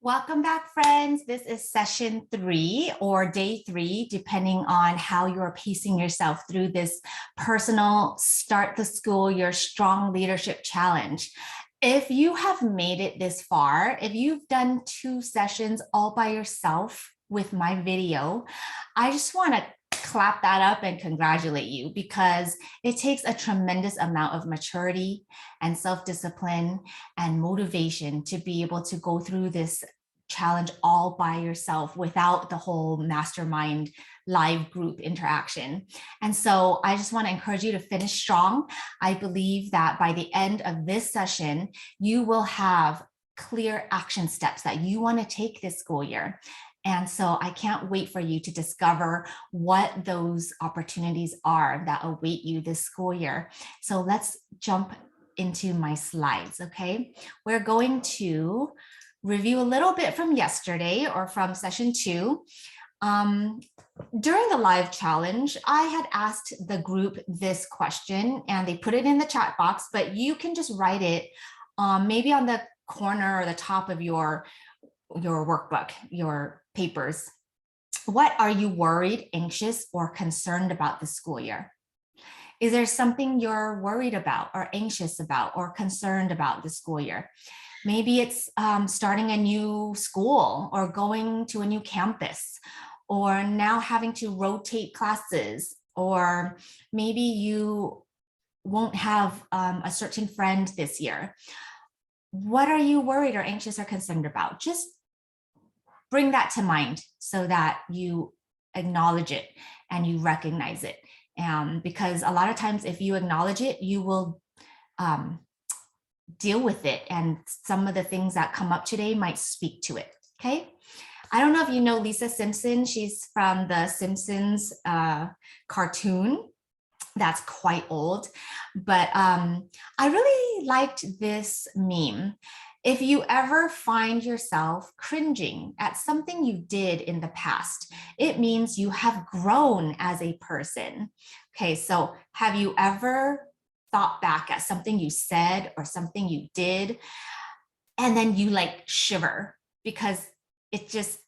Welcome back, friends. This is session 3 or day 3, depending on how you're pacing yourself through this personal Start the School Your Strong Leadership Challenge. If you have made it this far, if you've done 2 sessions all by yourself with my video, I just want to clap that up and congratulate you, because it takes a tremendous amount of maturity and self-discipline and motivation to be able to go through this challenge all by yourself without the whole mastermind live group interaction. And so I just want to encourage you to finish strong. I believe that by the end of this session, you will have clear action steps that you want to take this school year. And so I can't wait for you to discover what those opportunities are that await you this school year. So let's jump into my slides, okay? We're going to review a little bit from yesterday or from session 2. During the live challenge, I had asked the group this question and they put it in the chat box, but you can just write it maybe on the corner or the top of your workbook, your papers. What are you worried, anxious, or concerned about this school year? Is there something you're worried about or anxious about or concerned about this school year? Maybe it's starting a new school or going to a new campus, or now having to rotate classes, or maybe you won't have a certain friend this year. What are you worried or anxious or concerned about? Just bring that to mind so that you acknowledge it and you recognize it. Because a lot of times if you acknowledge it, you will deal with it. And some of the things that come up today might speak to it, okay? I don't know if you know Lisa Simpson. She's from the Simpsons cartoon. That's quite old, but I really liked this meme. If you ever find yourself cringing at something you did in the past, it means you have grown as a person. Okay, so have you ever thought back at something you said or something you did, and then you like shiver because it just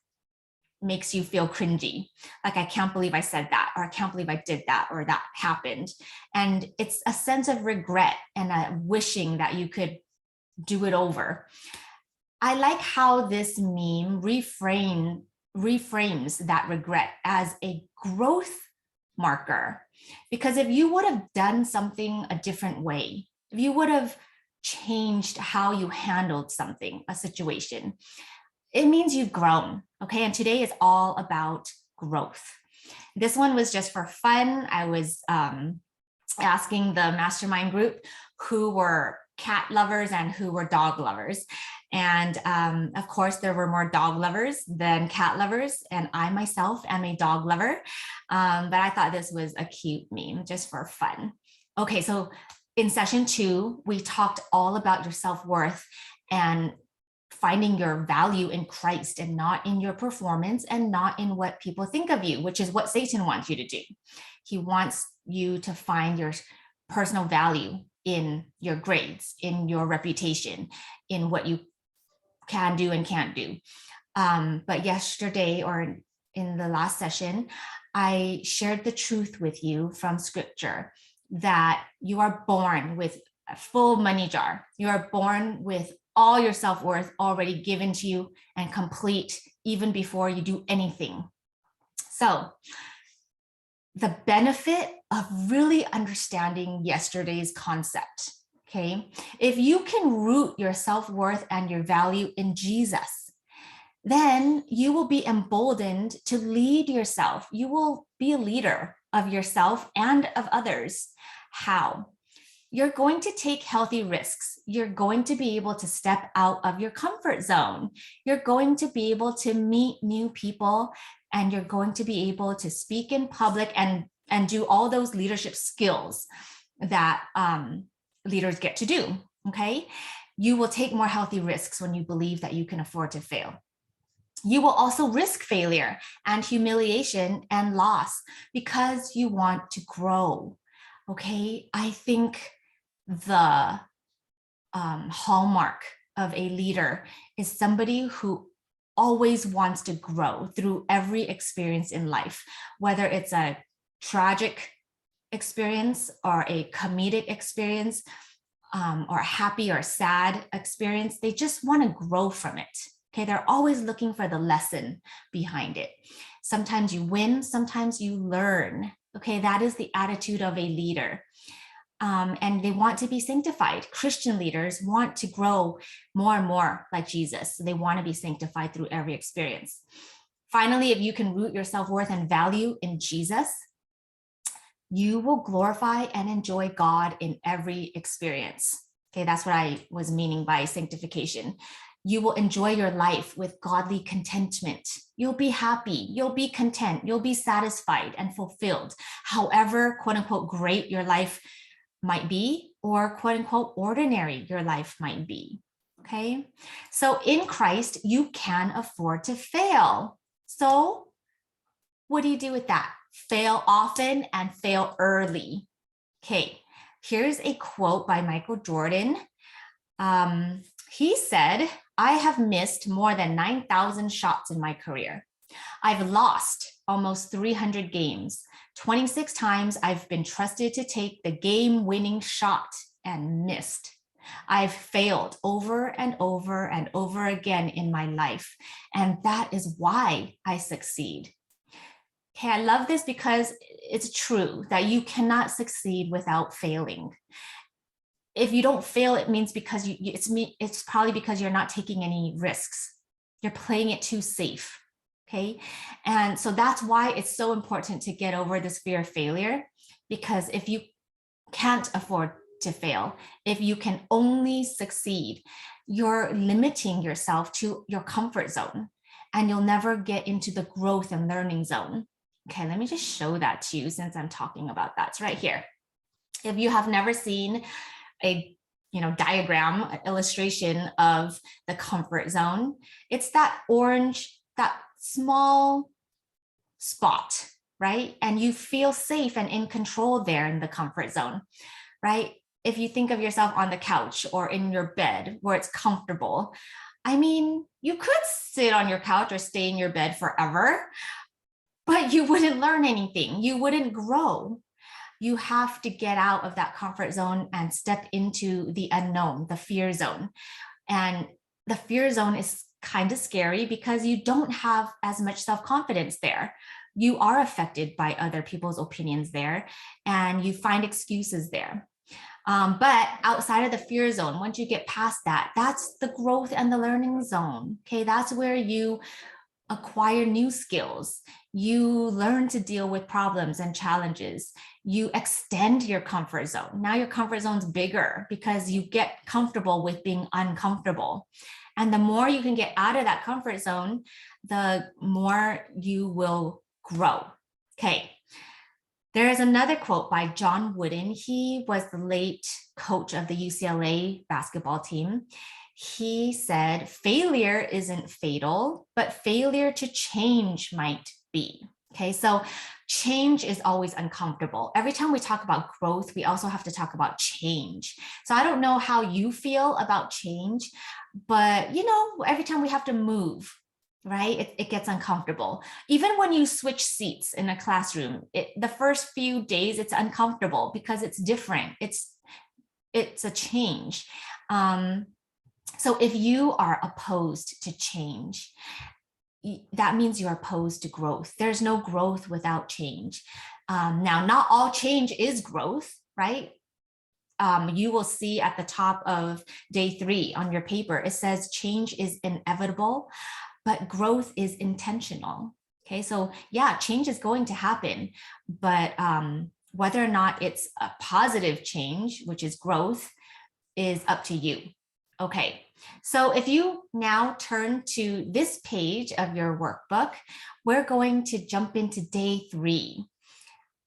makes you feel cringy? Like, I can't believe I said that, or I can't believe I did that, or that happened. And it's a sense of regret and a wishing that you could do it over. I like how this meme reframes that regret as a growth marker. Because if you would have done something a different way, if you would have changed how you handled something, a situation, it means you've grown, okay? And today is all about growth. This one was just for fun. I was asking the mastermind group who were cat lovers and who were dog lovers. And of course, there were more dog lovers than cat lovers. And I myself am a dog lover. But I thought this was a cute meme just for fun. Okay, so in session 2, we talked all about your self-worth and finding your value in Christ and not in your performance and not in what people think of you, which is what Satan wants you to do. He wants you to find your personal value in your grades, in your reputation, in what you can do and can't do. But yesterday, or in the last session, I shared the truth with you from scripture that you are born with a full money jar. You are born with all your self-worth already given to you and complete even before you do anything. So the benefit of really understanding yesterday's concept, okay? If you can root your self-worth and your value in Jesus, then you will be emboldened to lead yourself. You will be a leader of yourself and of others. How? You're going to take healthy risks. You're going to be able to step out of your comfort zone. You're going to be able to meet new people, and you're going to be able to speak in public and do all those leadership skills that leaders get to do, okay? You will take more healthy risks when you believe that you can afford to fail. You will also risk failure and humiliation and loss because you want to grow, okay? I think the hallmark of a leader is somebody who always wants to grow through every experience in life, whether it's a tragic experience or a comedic experience, or a happy or sad experience. They just want to grow from it. Okay, they're always looking for the lesson behind it. Sometimes you win, sometimes you learn. Okay, that is the attitude of a leader. And they want to be sanctified. Christian leaders want to grow more and more like Jesus. So they want to be sanctified through every experience. Finally, if you can root your self-worth and value in Jesus, you will glorify and enjoy God in every experience. Okay, that's what I was meaning by sanctification. You will enjoy your life with godly contentment. You'll be happy, you'll be content, you'll be satisfied and fulfilled, however, quote unquote, great your life might be, or quote unquote, ordinary your life might be. Okay, so in Christ, you can afford to fail. So what do you do with that? Fail often and fail early. Okay, here's a quote by Michael Jordan. He said, "I have missed more than 9,000 shots in my career. I've lost almost 300 games. 26 times I've been trusted to take the game-winning shot and missed. I've failed over and over and over again in my life, and that is why I succeed." Okay, I love this because it's true that you cannot succeed without failing. If you don't fail, it means because it's probably because you're not taking any risks. You're playing it too safe. Okay, and so that's why it's so important to get over this fear of failure, because if you can't afford to fail, if you can only succeed, you're limiting yourself to your comfort zone, and you'll never get into the growth and learning zone. Okay, let me just show that to you since I'm talking about that. It's right here. If you have never seen a diagram, an illustration of the comfort zone, it's that orange, that small spot, right? And you feel safe and in control there in the comfort zone, right? If you think of yourself on the couch or in your bed where it's comfortable, I mean, you could sit on your couch or stay in your bed forever, but you wouldn't learn anything. You wouldn't grow. You have to get out of that comfort zone and step into the unknown, the fear zone. And the fear zone is kind of scary because you don't have as much self-confidence there. You are affected by other people's opinions there, and you find excuses there. But outside of the fear zone, once you get past that, that's the growth and the learning zone. Okay, that's where you acquire new skills. You learn to deal with problems and challenges. You extend your comfort zone. Now your comfort zone's bigger because you get comfortable with being uncomfortable. And the more you can get out of that comfort zone, the more you will grow. Okay. There is another quote by John Wooden. He was the late coach of the UCLA basketball team. He said, "Failure isn't fatal, but failure to change might be." Okay, so change is always uncomfortable. Every time we talk about growth, we also have to talk about change. So I don't know how you feel about change, but every time we have to move, right, it gets uncomfortable. Even when you switch seats in a classroom, the first few days, it's uncomfortable because it's different. It's a change. So if you are opposed to change, that means you're opposed to growth. There's no growth without change. Now, not all change is growth, right? You will see at the top of day 3 on your paper, it says change is inevitable, but growth is intentional. Okay, so yeah, change is going to happen, but whether or not it's a positive change, which is growth, is up to you. Okay, so if you now turn to this page of your workbook, we're going to jump into day 3.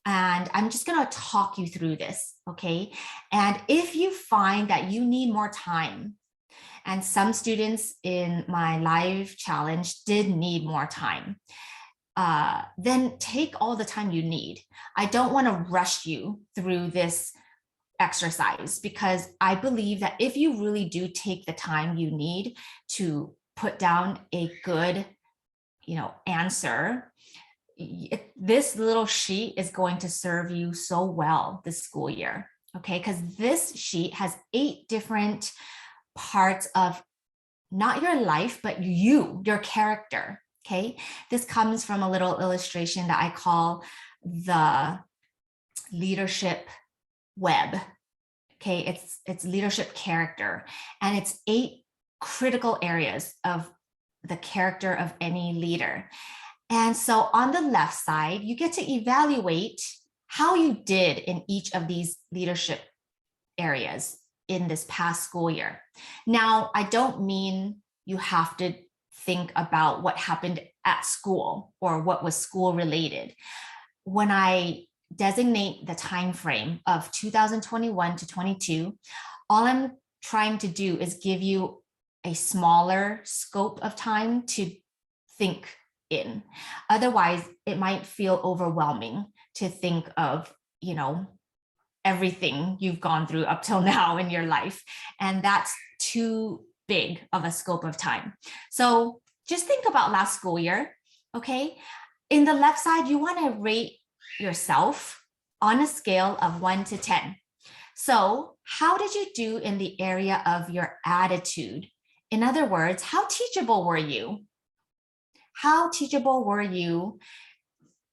And I'm just going to talk you through this, okay? And if you find that you need more time, and some students in my live challenge did need more time, then take all the time you need. I don't want to rush you through this exercise because I believe that if you really do take the time you need to put down a good, answer, this little sheet is going to serve you so well this school year. Okay, because this sheet has 8 different parts of not your life, but your character. Okay, this comes from a little illustration that I call the leadership web. Okay, it's leadership character, and it's 8 critical areas of the character of any leader. And so on the left side, you get to evaluate how you did in each of these leadership areas in this past school year. Now, I don't mean you have to think about what happened at school or what was school related. When I designate the time frame of 2021 to 22, all I'm trying to do is give you a smaller scope of time to think in. Otherwise, it might feel overwhelming to think of, everything you've gone through up till now in your life. And that's too big of a scope of time. So just think about last school year, okay? In the left side, you want to rate yourself on a scale of 1 to 10. So how did you do in the area of your attitude? In other words, how teachable were you? How teachable were you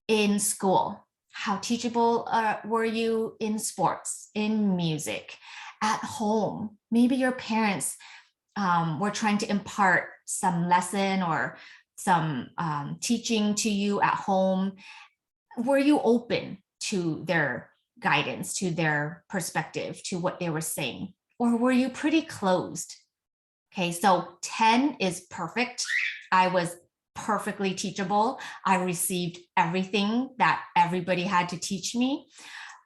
in school? How teachable were you in sports, in music, at home? Maybe your parents were trying to impart some lesson or some teaching to you at home. Were you open to their guidance, to their perspective, to what they were saying? Or were you pretty closed? Okay, so 10 is perfect. I was perfectly teachable. I received everything that everybody had to teach me.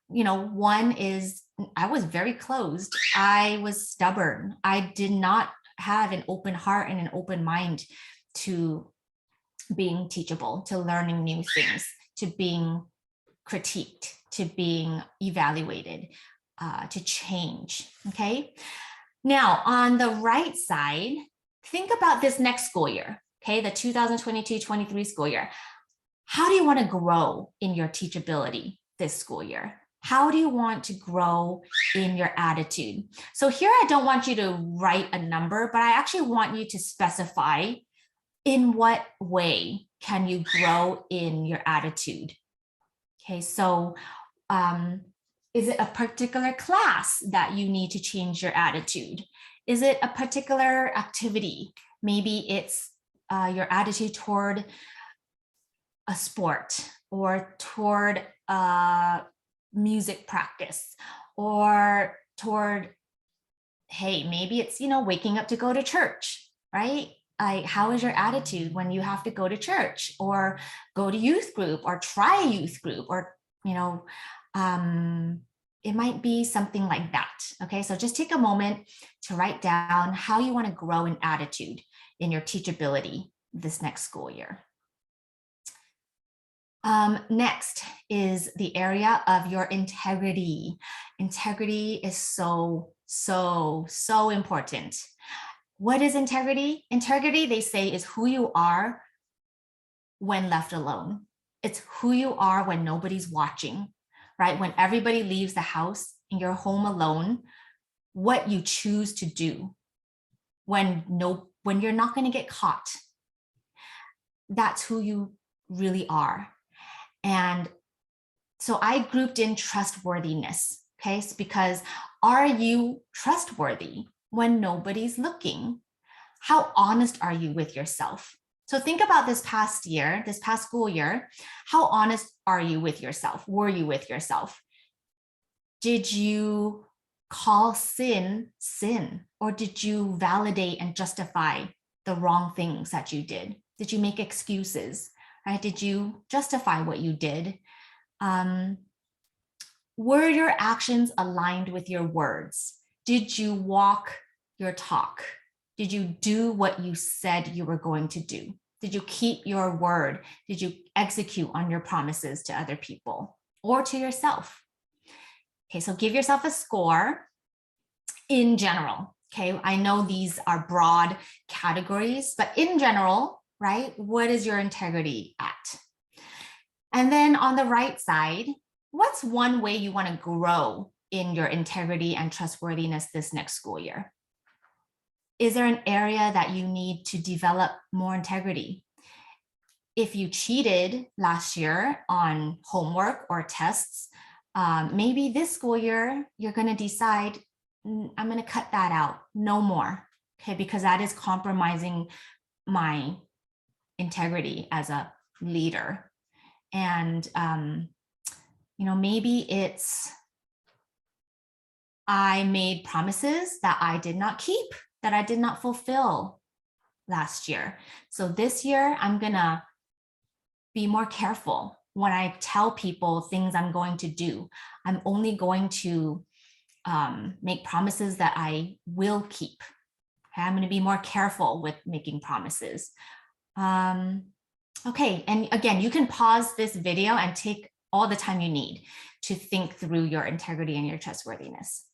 1 is I was very closed. I was stubborn. I did not have an open heart and an open mind to being teachable, to learning new things, to being critiqued, to being evaluated, to change. Okay. Now, on the right side, think about this next school year. Okay, the 2022-23 school year. How do you want to grow in your teachability this school year? How do you want to grow in your attitude? So here, I don't want you to write a number, but I actually want you to specify in what way can you grow in your attitude? Okay, so is it a particular class that you need to change your attitude? Is it a particular activity? Maybe it's your attitude toward a sport or toward music practice, or toward, hey, maybe it's, waking up to go to church, right? How is your attitude when you have to go to church or go to youth group or try a youth group, or, it might be something like that. Okay, so just take a moment to write down how you want to grow in attitude in your teachability this next school year. Next is the area of your integrity. Integrity is so important. What is integrity? Integrity, they say, is who you are when left alone. It's who you are when nobody's watching, right? When everybody leaves the house and you're home alone, what you choose to do when you're not going to get caught. That's who you really are. And so I grouped in trustworthiness, okay? because are you trustworthy when nobody's looking? How honest are you with yourself? So think about this past school year. How honest are you with yourself? Were you with yourself? Did you call sin, or did you validate and justify the wrong things that you did? Did you make excuses, right? Did you justify what you did? Were your actions aligned with your words? Did you walk your talk? Did you do what you said you were going to do? Did you keep your word? Did you execute on your promises to other people or to yourself? Okay, so give yourself a score in general. Okay, I know these are broad categories, but in general, right, what is your integrity at? And then on the right side, what's one way you want to grow in your integrity and trustworthiness this next school year? Is there an area that you need to develop more integrity? If you cheated last year on homework or tests, maybe this school year, you're going to decide, I'm going to cut that out, no more, okay, because that is compromising my integrity as a leader. And, maybe it's, I made promises that I did not keep, that I did not fulfill last year. So this year, I'm going to be more careful when I tell people things I'm going to do. I'm only going to make promises that I will keep. Okay, I'm going to be more careful with making promises. Okay, and again, you can pause this video and take all the time you need to think through your integrity and your trustworthiness.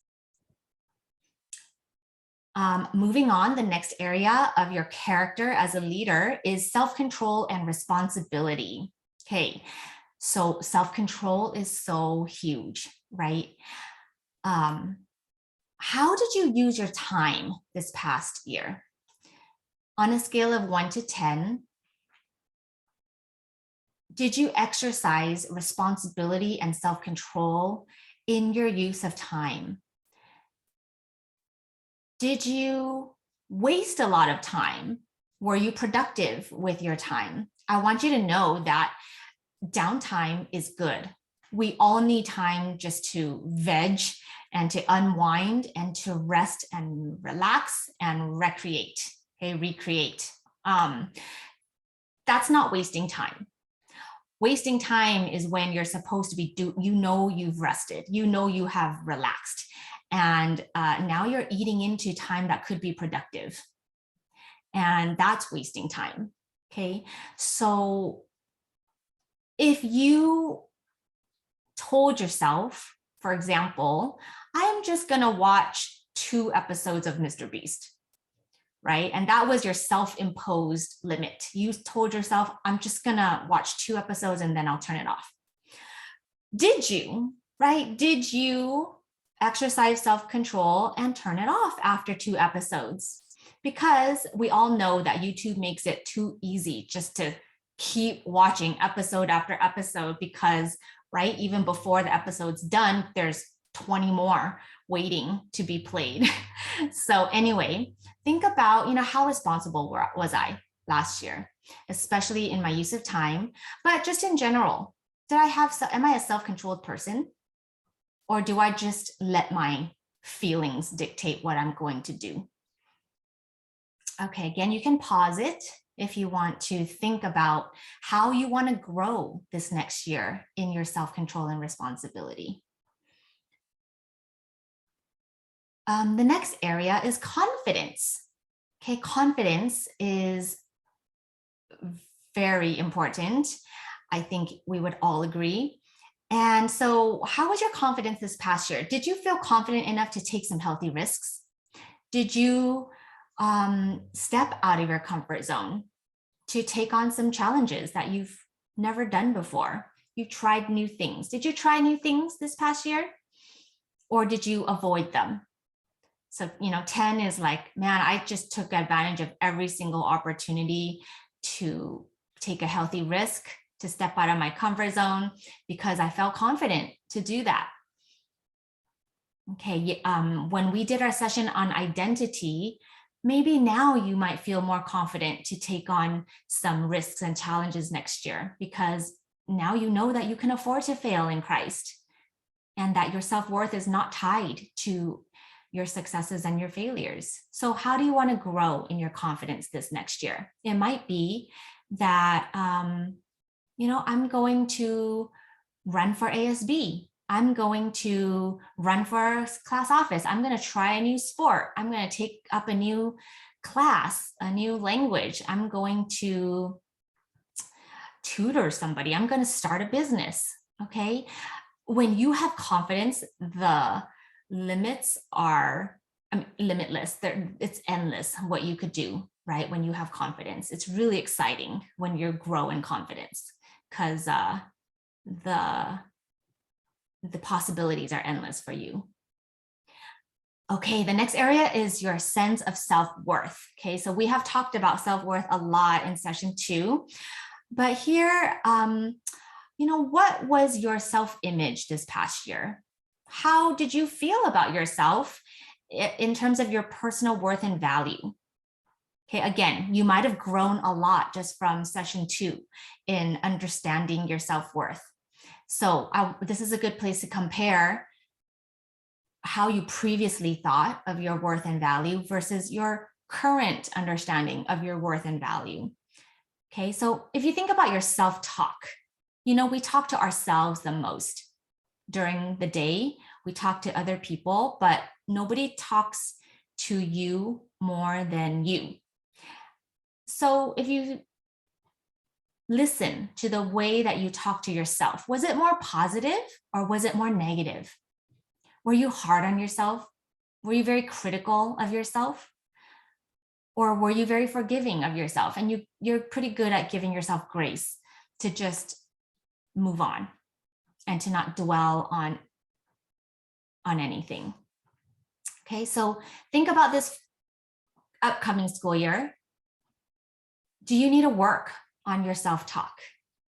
Moving on, the next area of your character as a leader is self-control and responsibility. Okay, so self-control is so huge, right? How did you use your time this past year? On a scale of 1 to 10, did you exercise responsibility and self-control in your use of time? Did you waste a lot of time? Were you productive with your time? I want you to know that downtime is good. We all need time just to veg and to unwind and to rest and relax and recreate, okay, recreate. That's not wasting time. Wasting time is when you're supposed to be you've rested, you have relaxed, and now you're eating into time that could be productive, and that's wasting time. Okay, so if you told yourself, for example, I'm just gonna watch 2 episodes of Mr. Beast, right? And that was your self-imposed limit. You told yourself, I'm just gonna watch 2 episodes and then I'll turn it off. Did you, right? Did you exercise self-control and turn it off after 2 episodes? Because we all know that YouTube makes it too easy just to keep watching episode after episode, because, right, even before the episode's done, there's 20 more waiting to be played. So anyway, think about, how responsible was I last year, especially in my use of time, but just in general. Am I a self-controlled person? Or do I just let my feelings dictate what I'm going to do? Okay, again, you can pause it if you want to think about how you want to grow this next year in your self-control and responsibility. The next area is confidence. Okay, confidence is very important. I think we would all agree. And so how was your confidence this past year? Did you feel confident enough to take some healthy risks? Did you step out of your comfort zone to take on some challenges that you've never done before? You tried new things. Did you try new things this past year? Or did you avoid them? So, 10 is like, man, I just took advantage of every single opportunity to take a healthy risk, to step out of my comfort zone, because I felt confident to do that. Okay, when we did our session on identity, maybe now you might feel more confident to take on some risks and challenges next year, because now you know that you can afford to fail in Christ, and that your self-worth is not tied to your successes and your failures. So how do you want to grow in your confidence this next year? It might be that, I'm going to run for ASB. I'm going to run for class office. I'm going to try a new sport. I'm going to take up a new class, a new language. I'm going to tutor somebody. I'm going to start a business. Okay. When you have confidence, the limits are limitless. It's endless what you could do, right? When you have confidence, it's really exciting when you grow in confidence, because the possibilities are endless for you. Okay, the next area is your sense of self-worth. Okay, so we have talked about self-worth a lot in session 2, but here, what was your self-image this past year? How did you feel about yourself in terms of your personal worth and value? Okay, again, you might have grown a lot just from session 2 in understanding your self-worth. So this is a good place to compare how you previously thought of your worth and value versus your current understanding of your worth and value. Okay, so if you think about your self-talk, we talk to ourselves the most during the day. We talk to other people, but nobody talks to you more than you. So if you listen to the way that you talk to yourself, was it more positive or was it more negative? Were you hard on yourself? Were you very critical of yourself? Or were you very forgiving of yourself? And you're pretty good at giving yourself grace to just move on and to not dwell on anything. Okay, so think about this upcoming school year. Do you need to work on your self-talk?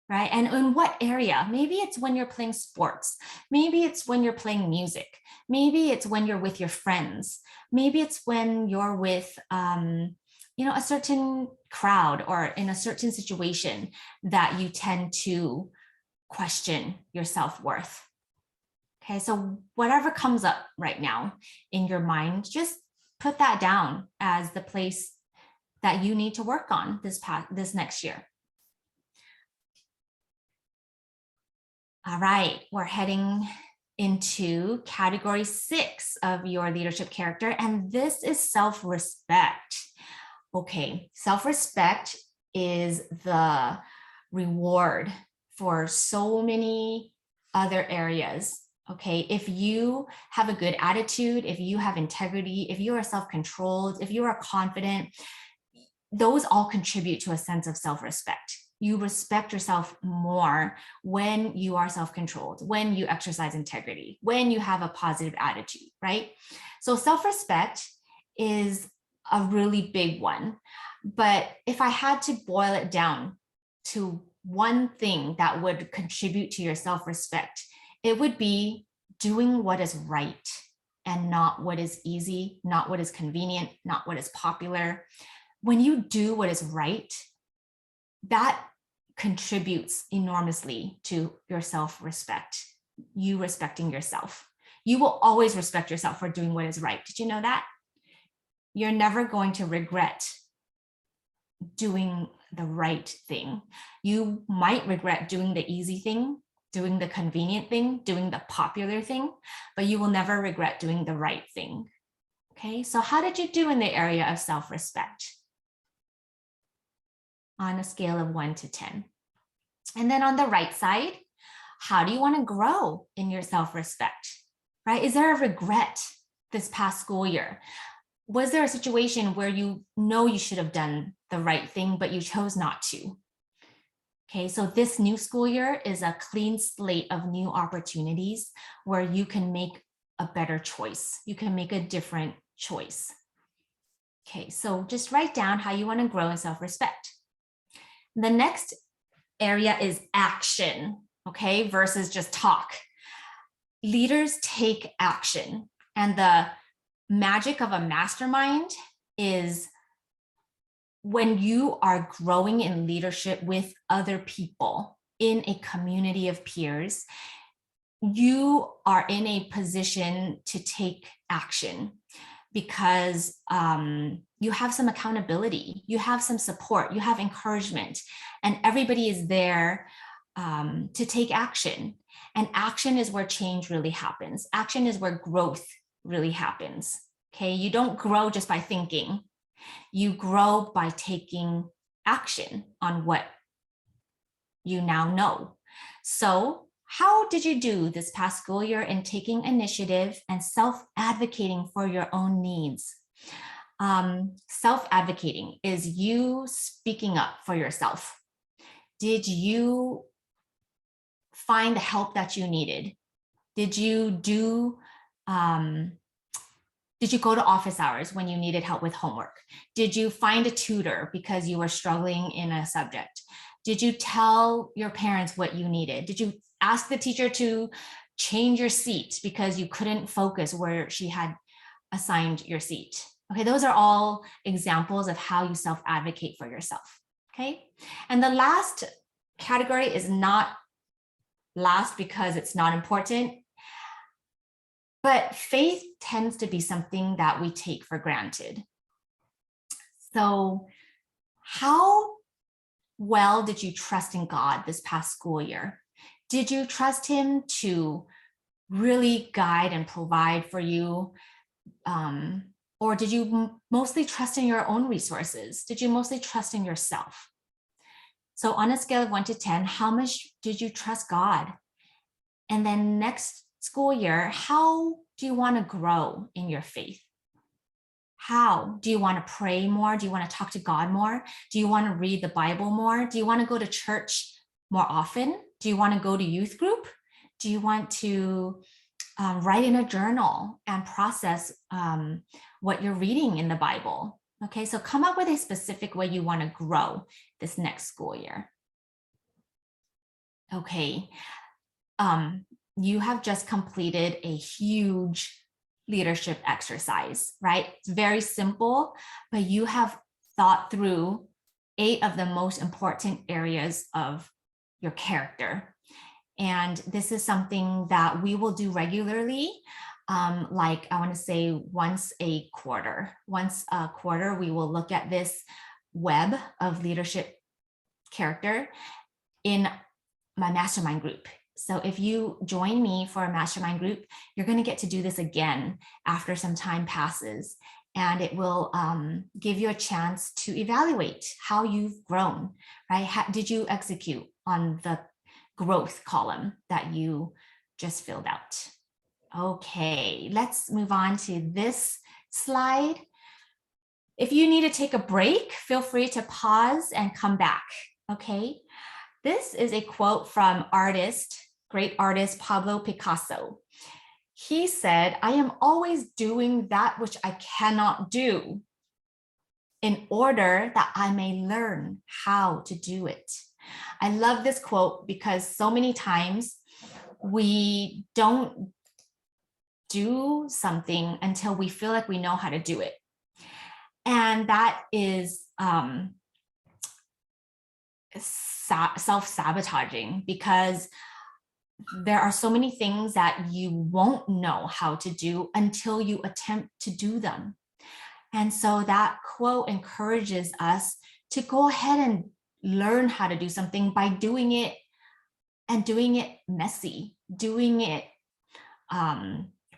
Right? And in what area? Maybe it's when you're playing sports. Maybe it's when you're playing music. Maybe it's when you're with your friends. Maybe it's when you're with, a certain crowd or in a certain situation that you tend to question your self-worth. Okay, so whatever comes up right now in your mind, just put that down as the place that you need to work on this next year. All right, we're heading into category 6 of your leadership character, and this is self-respect. Okay, self-respect is the reward for so many other areas. Okay, if you have a good attitude, if you have integrity, if you are self-controlled, if you are confident, those all contribute to a sense of self-respect. You respect yourself more when you are self-controlled, when you exercise integrity, when you have a positive attitude, right? So self-respect is a really big one. But if I had to boil it down to one thing that would contribute to your self-respect, it would be doing what is right and not what is easy, not what is convenient, not what is popular. When you do what is right, that contributes enormously to your self-respect, you respecting yourself. You will always respect yourself for doing what is right. Did you know that? You're never going to regret doing the right thing. You might regret doing the easy thing, doing the convenient thing, doing the popular thing, but you will never regret doing the right thing. Okay, so how did you do in the area of self-respect? On a scale of 1 to 10. And then on the right side, how do you want to grow in your self-respect, right? Is there a regret this past school year? Was there a situation where you know you should have done the right thing, but you chose not to? Okay, so this new school year is a clean slate of new opportunities where you can make a better choice. You can make a different choice. Okay, so just write down how you want to grow in self-respect. The next area is action, okay, versus just talk. Leaders take action, and the magic of a mastermind is when you are growing in leadership with other people in a community of peers, you are in a position to take action because you have some accountability, you have some support, you have encouragement, and everybody is there to take action. And action is where change really happens. Action is where growth really happens. Okay, you don't grow just by thinking. You grow by taking action on what you now know. So How did you do this past school year in taking initiative and self-advocating for your own needs? Self-advocating is you speaking up for yourself. Did you find the help that you needed? Did you go to office hours when you needed help with homework? Did you find a tutor because you were struggling in a subject? Did you tell your parents what you needed? Did you ask the teacher to change your seat because you couldn't focus where she had assigned your seat? Okay, those are all examples of how you self-advocate for yourself, okay? And the last category is not last because it's not important, but faith tends to be something that we take for granted. So how well did you trust in God this past school year? Did you trust him to really guide and provide for you? Or did you mostly trust in your own resources? Did you mostly trust in yourself? So on a scale of 1 to 10, how much did you trust God? And then next school year, how do you want to grow in your faith? How do you want to pray more? Do you want to talk to God more? Do you want to read the Bible more? Do you want to go to church more often? Do you want to go to youth group? Do you want to write in a journal and process what you're reading in the Bible? Okay, so come up with a specific way you want to grow this next school year. Okay, you have just completed a huge leadership exercise, right? It's very simple, but you have thought through 8 of the most important areas of your character. And this is something that we will do regularly. Like I want to say once a quarter. Once a quarter, we will look at this web of leadership character in my mastermind group. So if you join me for a mastermind group, you're going to get to do this again after some time passes. And it will give you a chance to evaluate how you've grown, right? Did you execute on the growth column that you just filled out? Okay, let's move on to this slide. If you need to take a break, feel free to pause and come back, okay? This is a quote from great artist Pablo Picasso. He said, "I am always doing that which I cannot do in order that I may learn how to do it." I love this quote because so many times we don't do something until we feel like we know how to do it. And that is self-sabotaging because there are so many things that you won't know how to do until you attempt to do them. And so that quote encourages us to go ahead and learn how to do something by doing it and doing it messy, doing it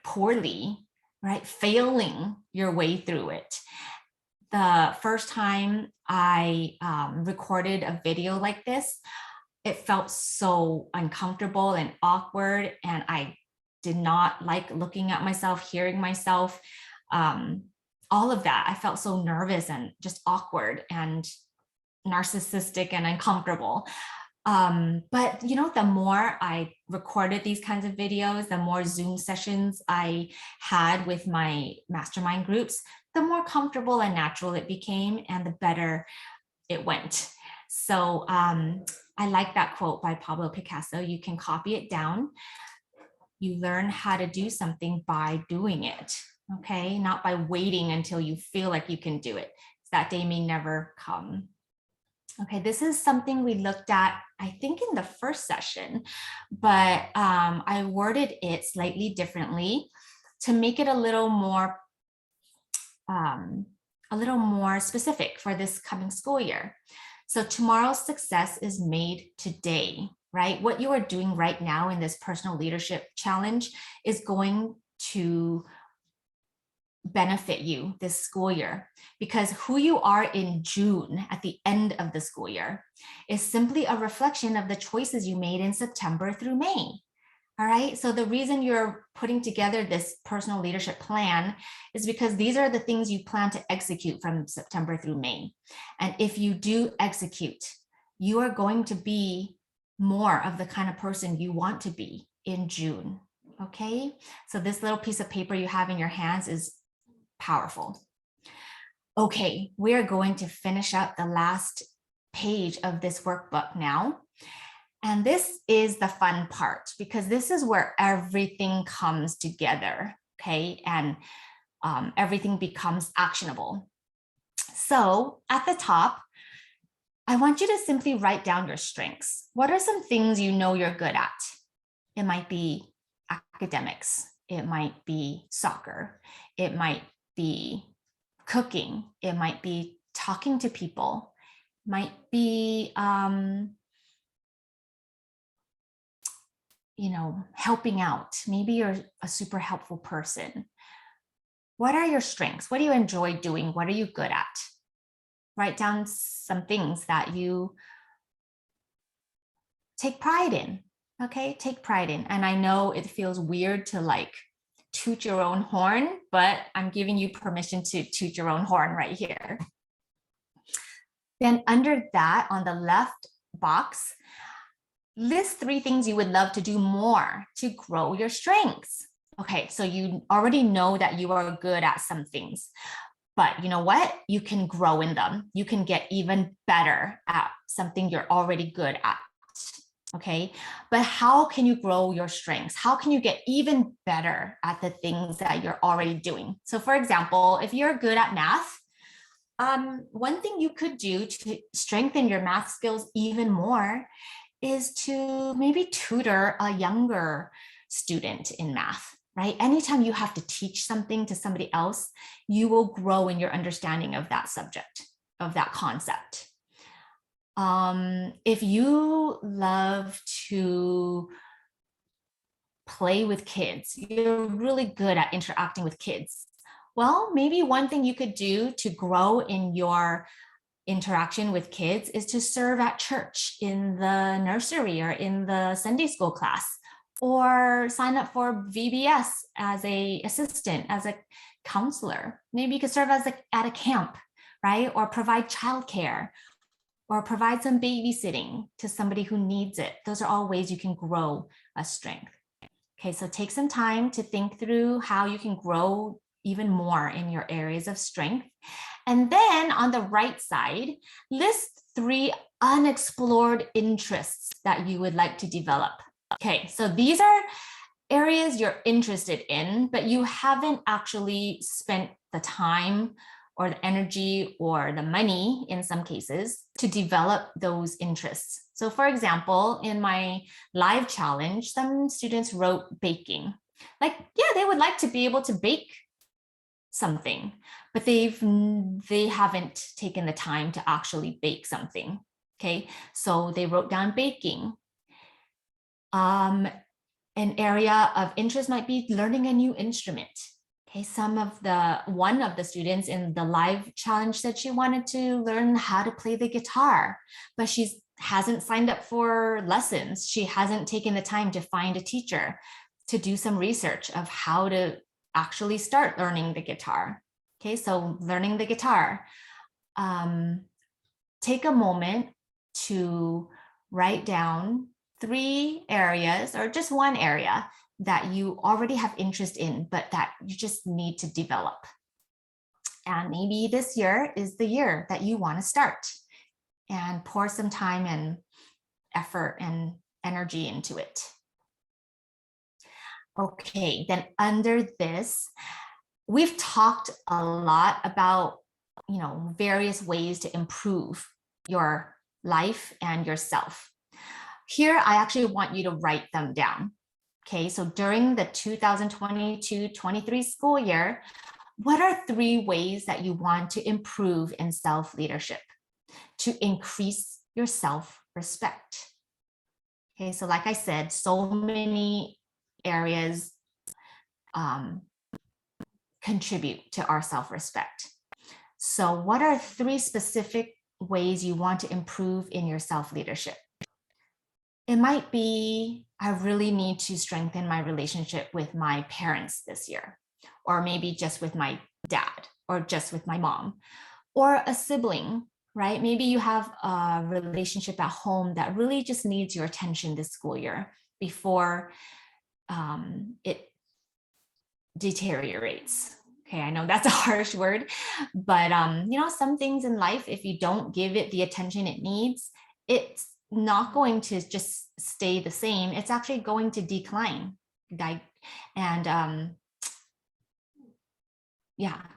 poorly, right? Failing your way through it. The first time I recorded a video like this, it felt so uncomfortable and awkward, and I did not like looking at myself, hearing myself, all of that. I felt so nervous and just awkward and narcissistic and uncomfortable. But you know, the more I recorded these kinds of videos, the more Zoom sessions I had with my mastermind groups, the more comfortable and natural it became and the better it went. So I like that quote by Pablo Picasso. You can copy it down. You learn how to do something by doing it, okay? Not by waiting until you feel like you can do it. That day may never come. Okay, this is something we looked at, I think, in the first session, but I worded it slightly differently to make it a little more specific for this coming school year. So tomorrow's success is made today, right? What you are doing right now in this personal leadership challenge is going to benefit you this school year, because who you are in June at the end of the school year is simply a reflection of the choices you made in September through May. All right. So the reason you're putting together this personal leadership plan is because these are the things you plan to execute from September through May. And if you do execute, you are going to be more of the kind of person you want to be in June. Okay. So this little piece of paper you have in your hands is powerful. Okay. We're going to finish up the last page of this workbook now. And this is the fun part, because this is where everything comes together, okay? And everything becomes actionable. So at the top, I want you to simply write down your strengths. What are some things you know you're good at? It might be academics. It might be soccer. It might be cooking. It might be talking to people. It might be helping out. Maybe you're a super helpful person. What are your strengths? What do you enjoy doing? What are you good at? Write down some things that you take pride in. Okay, take pride in. And I know it feels weird to toot your own horn, but I'm giving you permission to toot your own horn right here. Then under that, on the left box, list 3 things you would love to do more to grow your strengths. Okay, so you already know that you are good at some things, but you know what? You can grow in them. You can get even better at something you're already good at. Okay, but how can you grow your strengths? How can you get even better at the things that you're already doing? So for example, if you're good at math, one thing you could do to strengthen your math skills even more is to maybe tutor a younger student in math, right? Anytime you have to teach something to somebody else, you will grow in your understanding of that subject, of that concept. If you love to play with kids, you're really good at interacting with kids. Well, maybe one thing you could do to grow in your interaction with kids is to serve at church in the nursery or in the Sunday school class, or sign up for VBS as an assistant, as a counselor. Maybe you could serve at a camp, right? Or provide childcare, or provide some babysitting to somebody who needs it. Those are all ways you can grow a strength. Okay, so take some time to think through how you can grow even more in your areas of strength. And then on the right side, list 3 unexplored interests that you would like to develop. Okay, so these are areas you're interested in, but you haven't actually spent the time or the energy or the money in some cases to develop those interests. So for example, in my live challenge, some students wrote baking. They would like to be able to bake something, but they haven't taken the time to actually bake something. Okay, so they wrote down baking. An area of interest might be learning a new instrument. Okay, one of the students in the live challenge said she wanted to learn how to play the guitar, but she hasn't signed up for lessons. She hasn't taken the time to find a teacher, to do some research of how to actually start learning the guitar. Okay, so learning the guitar. Take a moment to write down 3 areas, or just one area that you already have interest in, but that you just need to develop. And maybe this year is the year that you want to start, and pour some time and effort and energy into it. Okay, then under this, we've talked a lot about, various ways to improve your life and yourself. Here, I actually want you to write them down. Okay, so during the 2022-23 school year, what are 3 ways that you want to improve in self-leadership to increase your self-respect? Okay, so like I said, so many areas contribute to our self-respect. So what are 3 specific ways you want to improve in your self-leadership? It might be I really need to strengthen my relationship with my parents this year, or maybe just with my dad, or just with my mom, or a sibling, right? Maybe you have a relationship at home that really just needs your attention this school year before it deteriorates. Okay, I know that's a harsh word, but some things in life, if you don't give it the attention it needs, it's not going to just stay the same. It's actually going to decline. And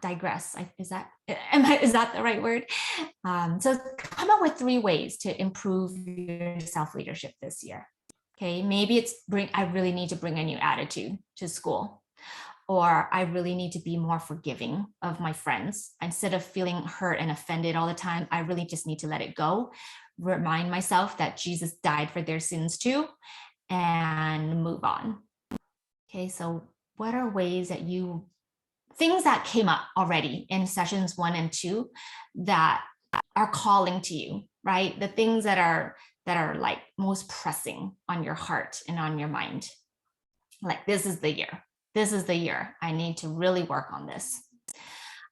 digress. Is that the right word? So come up with 3 ways to improve your self-leadership this year. Okay, maybe it's I really need to bring a new attitude to school, or I really need to be more forgiving of my friends. Instead of feeling hurt and offended all the time, I really just need to let it go. Remind myself that Jesus died for their sins too, and move on. Okay, so what are ways that things that came up already in sessions 1 and 2 that are calling to you, right? The things that are like most pressing on your heart and on your mind. Like, this is the year I need to really work on this.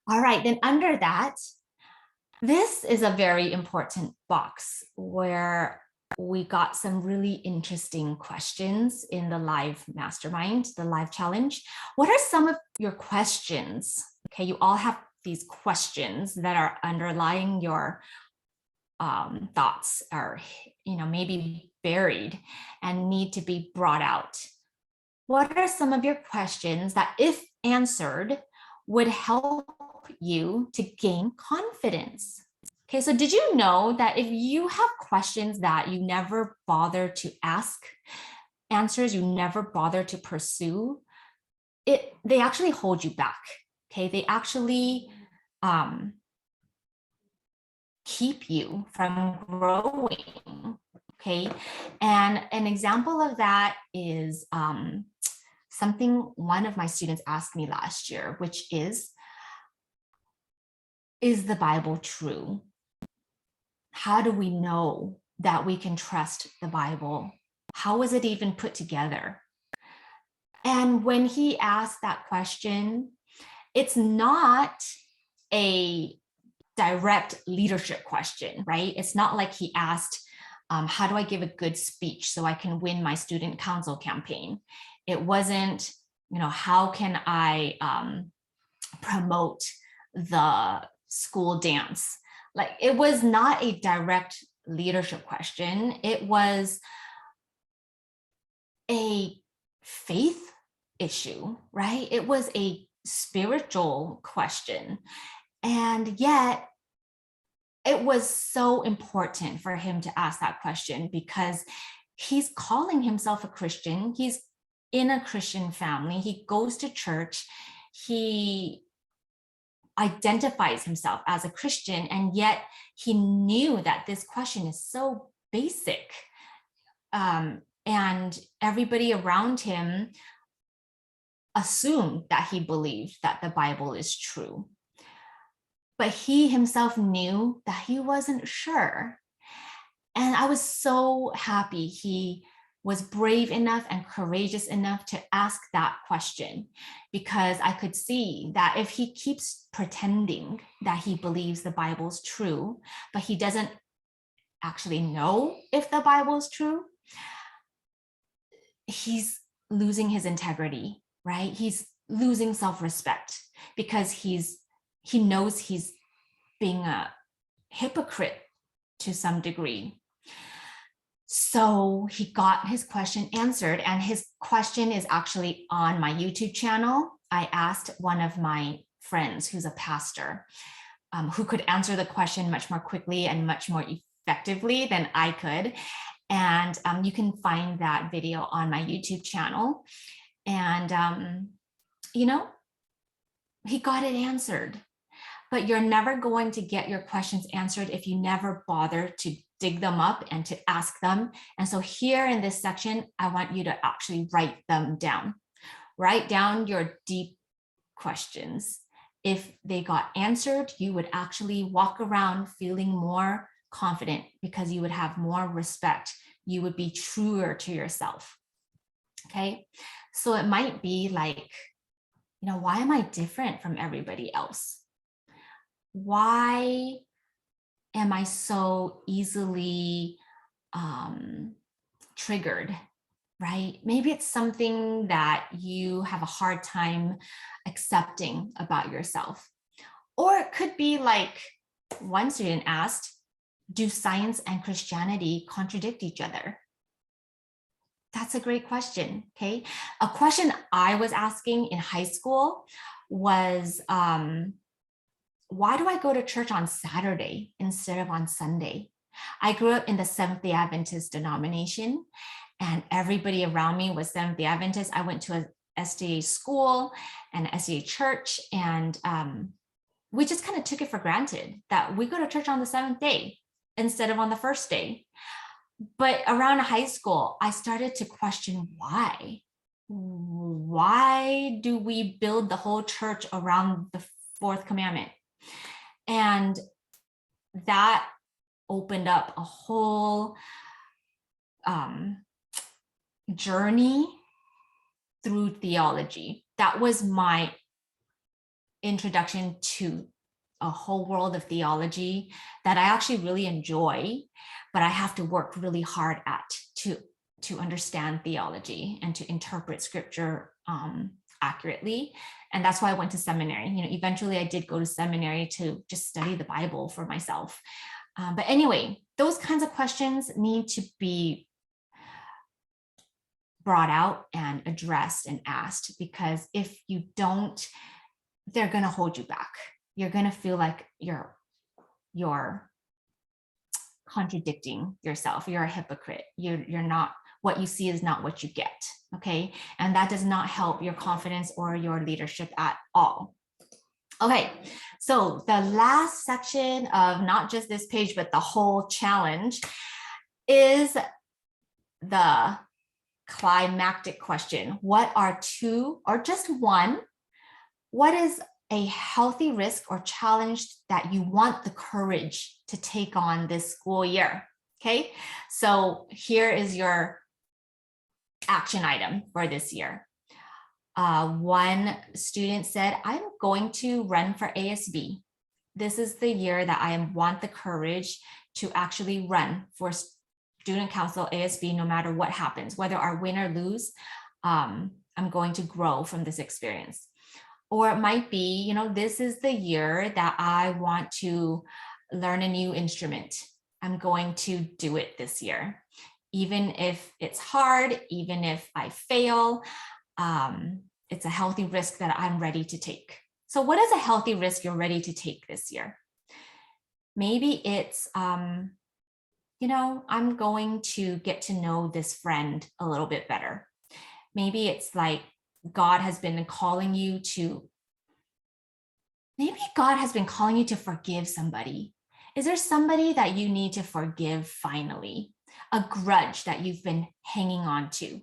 All right, then under that, this is a very important box where we got some really interesting questions in the live mastermind, the live challenge. What are some of your questions? Okay, you all have these questions that are underlying your thoughts, or maybe buried and need to be brought out. What are some of your questions that, if answered, would help you to gain confidence? Okay, so did you know that if you have questions that you never bother to ask, answers you never bother to pursue, they actually hold you back. Okay, they actually keep you from growing. Okay, and an example of that is something one of my students asked me last year, which is the Bible true? How do we know that we can trust the Bible? How is it even put together? And when he asked that question, it's not a direct leadership question, right? It's not like he asked, how do I give a good speech so I can win my student council campaign? It wasn't, how can I promote the school dance? Like, it was not a direct leadership question. It was a faith issue, right? It was a spiritual question. And yet, it was so important for him to ask that question because he's calling himself a Christian. He's in a Christian family. He goes to church. He identifies himself as a Christian, and yet he knew that this question is so basic. And everybody around him assumed that he believed that the Bible is true. But he himself knew that he wasn't sure. And I was so happy he was brave enough and courageous enough to ask that question, because I could see that if he keeps pretending that he believes the Bible's true, but he doesn't actually know if the Bible's true, he's losing his integrity, right? He's losing self-respect because he knows he's being a hypocrite to some degree. So he got his question answered, and his question is actually on my YouTube channel. I asked one of my friends who's a pastor, who could answer the question much more quickly and much more effectively than I could. And you can find that video on my YouTube channel. And, he got it answered. But you're never going to get your questions answered if you never bother to dig them up and to ask them. And so here in this section, I want you to actually write them down. Write down your deep questions. If they got answered, you would actually walk around feeling more confident because you would have more respect. You would be truer to yourself. Okay. So it might be like, why am I different from everybody else? Why am I so easily triggered, right? Maybe it's something that you have a hard time accepting about yourself. Or it could be like one student asked, do science and Christianity contradict each other? That's a great question, okay? A question I was asking in high school was, why do I go to church on Saturday instead of on Sunday? I grew up in the Seventh-day Adventist denomination, and everybody around me was Seventh-day Adventist. I went to a SDA school and SDA church, and we just kind of took it for granted that we go to church on the seventh day instead of on the first day. But around high school, I started to question why. Why do we build the whole church around the fourth commandment? And that opened up a whole journey through theology. That was my introduction to a whole world of theology that I actually really enjoy, but I have to work really hard at to understand theology and to interpret scripture accurately. And that's why I went to seminary. Eventually I did go to seminary to just study the Bible for myself. But anyway, those kinds of questions need to be brought out and addressed and asked, because if you don't, they're going to hold you back. You're going to feel like you're contradicting yourself. You're a hypocrite. You're not, what you see is not what you get. Okay. And that does not help your confidence or your leadership at all. Okay. So the last section of not just this page, but the whole challenge is the climactic question. What are two, or just one, what is a healthy risk or challenge that you want the courage to take on this school year? Okay, so here is your action item for this year. One student said, I'm going to run for ASB. This is the year that I want the courage to actually run for student council ASB, no matter what happens, whether I win or lose. I'm going to grow from this experience. Or it might be, this is the year that I want to learn a new instrument. I'm going to do it this year. Even if it's hard, even if I fail, it's a healthy risk that I'm ready to take. So what is a healthy risk you're ready to take this year? Maybe it's, I'm going to get to know this friend a little bit better. Maybe it's like, God has been calling you to forgive somebody. Is there somebody that you need to forgive finally? A grudge that you've been hanging on to,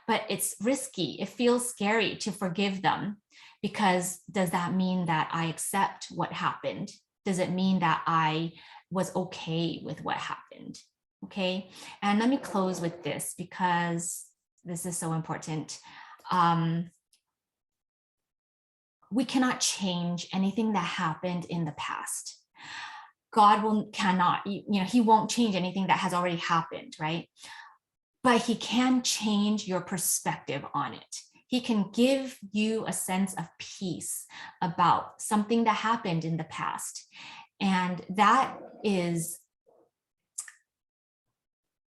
but it's risky. It feels scary to forgive them, because does that mean that I accept what happened? Does it mean that I was okay with what happened? Okay. And let me close with this, because this is so important. We cannot change anything that happened in the past. God cannot, he won't change anything that has already happened, right? But he can change your perspective on it. He can give you a sense of peace about something that happened in the past. And that is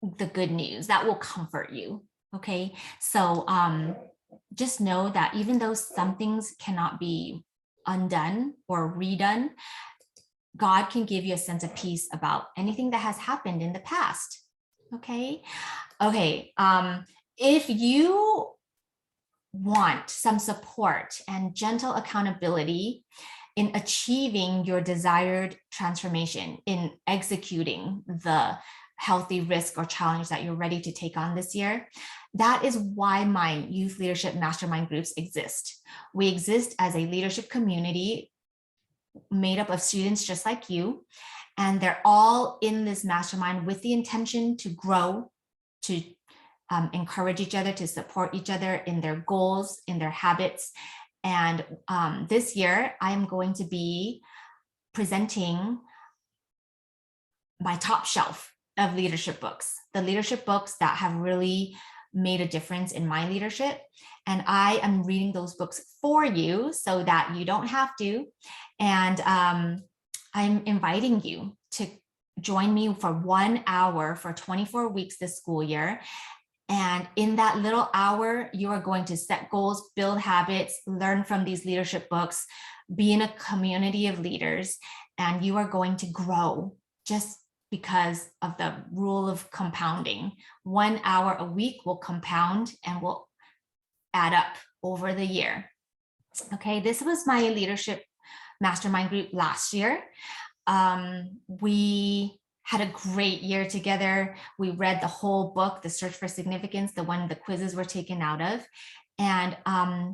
the good news that will comfort you. Okay. So, just know that even though some things cannot be undone or redone, God can give you a sense of peace about anything that has happened in the past. Okay. Okay. If you want some support and gentle accountability in achieving your desired transformation, in executing the healthy risk or challenge that you're ready to take on this year, that is why my Youth Leadership Mastermind groups exist. We exist as a leadership community made up of students just like you, and they're all in this mastermind with the intention to grow, to encourage each other, to support each other in their goals, in their habits. And this year, I'm going to be presenting my top shelf of leadership books, the leadership books that have really made a difference in my leadership. And I am reading those books for you so that you don't have to. And I'm inviting you to join me for 1 hour for 24 weeks this school year. And in that little hour, you are going to set goals, build habits, learn from these leadership books, be in a community of leaders, and you are going to grow just because of the rule of compounding. 1 hour a week will compound and will add up over the year. Okay, this was my leadership mastermind group last year. We had a great year together. We read the whole book, The Search for Significance, the one the quizzes were taken out of. And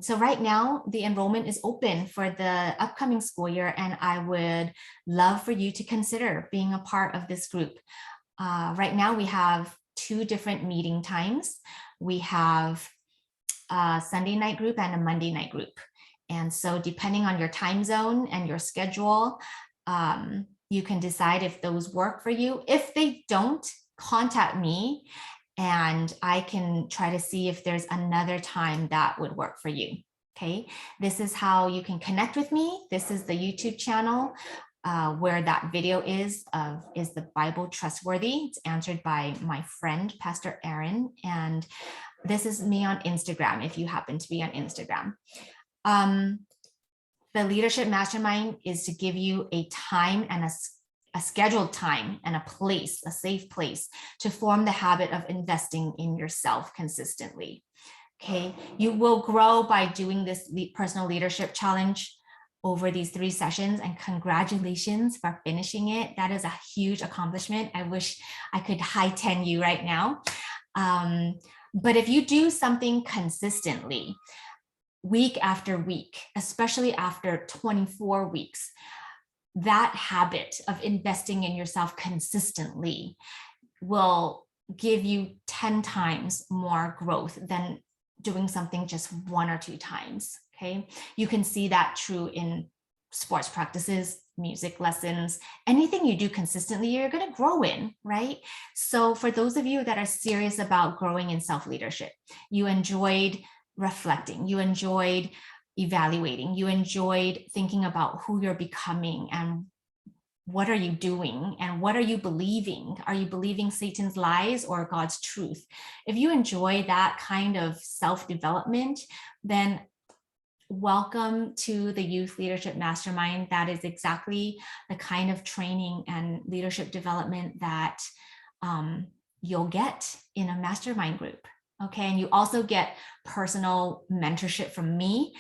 so right now the enrollment is open for the upcoming school year, and I would love for you to consider being a part of this group. Right now we have 2 different meeting times. We have a Sunday night group and a Monday night group. And so depending on your time zone and your schedule, you can decide if those work for you. If they don't, contact me and I can try to see if there's another time that would work for you. Okay, this is how you can connect with me. This is the YouTube channel where that video is the Bible trustworthy? It's answered by my friend, Pastor Aaron. And this is me on Instagram, if you happen to be on Instagram. The Leadership Mastermind is to give you a time and a scheduled time and a place, a safe place to form the habit of investing in yourself consistently. Okay, you will grow by doing this personal leadership challenge over these 3 sessions, and congratulations for finishing it. That is a huge accomplishment. I wish I could high 10 you right now. But if you do something consistently, week after week, especially after 24 weeks, that habit of investing in yourself consistently will give you 10 times more growth than doing something just 1 or 2 times. Okay, you can see that true in sports practices, music lessons, anything you do consistently, you're going to grow in, right? So for those of you that are serious about growing in self-leadership, you enjoyed reflecting, you enjoyed evaluating, you enjoyed thinking about who you're becoming and what are you doing and what are you believing? Are you believing Satan's lies or God's truth? If you enjoy that kind of self-development, then welcome to the Youth Leadership Mastermind. That is exactly the kind of training and leadership development that you'll get in a mastermind group. Okay, and you also get personal mentorship from me.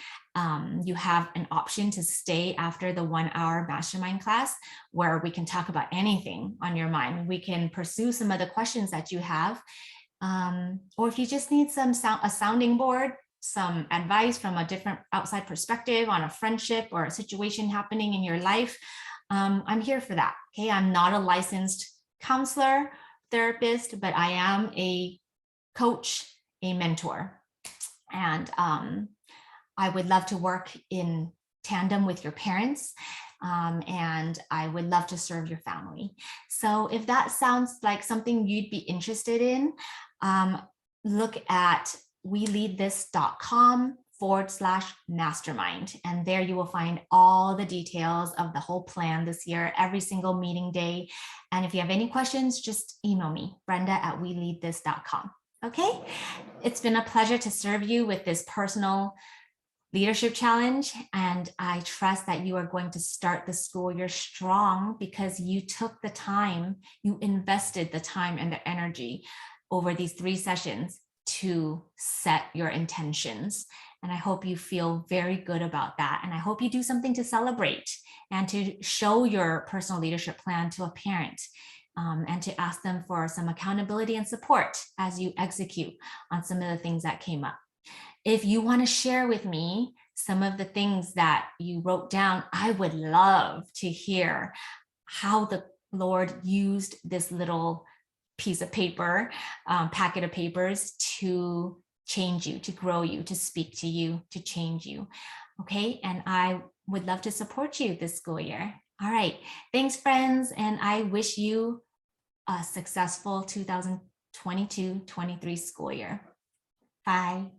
You have an option to stay after the 1 hour mastermind class where we can talk about anything on your mind. We can pursue some of the questions that you have. Or if you just need a sounding board, some advice from a different outside perspective on a friendship or a situation happening in your life, I'm here for that. Okay, I'm not a licensed counselor, therapist, but I am a coach, a mentor. And I would love to work in tandem with your parents, and I would love to serve your family. So if that sounds like something you'd be interested in, look at weleadthis.com/mastermind. And there you will find all the details of the whole plan this year, every single meeting day. And if you have any questions, just email me, Brenda@weleadthis.com. Okay, it's been a pleasure to serve you with this personal leadership challenge. And I trust that you are going to start the school year strong because you took the time, you invested the time and the energy over these 3 sessions to set your intentions. And I hope you feel very good about that. And I hope you do something to celebrate and to show your personal leadership plan to a parent, and to ask them for some accountability and support as you execute on some of the things that came up. If you want to share with me some of the things that you wrote down, I would love to hear how the Lord used this little piece of paper, packet of papers to change you, to grow you, to speak to you, to change you. Okay, and I would love to support you this school year. All right, thanks friends, and I wish you a successful 2022-23 school year. Bye.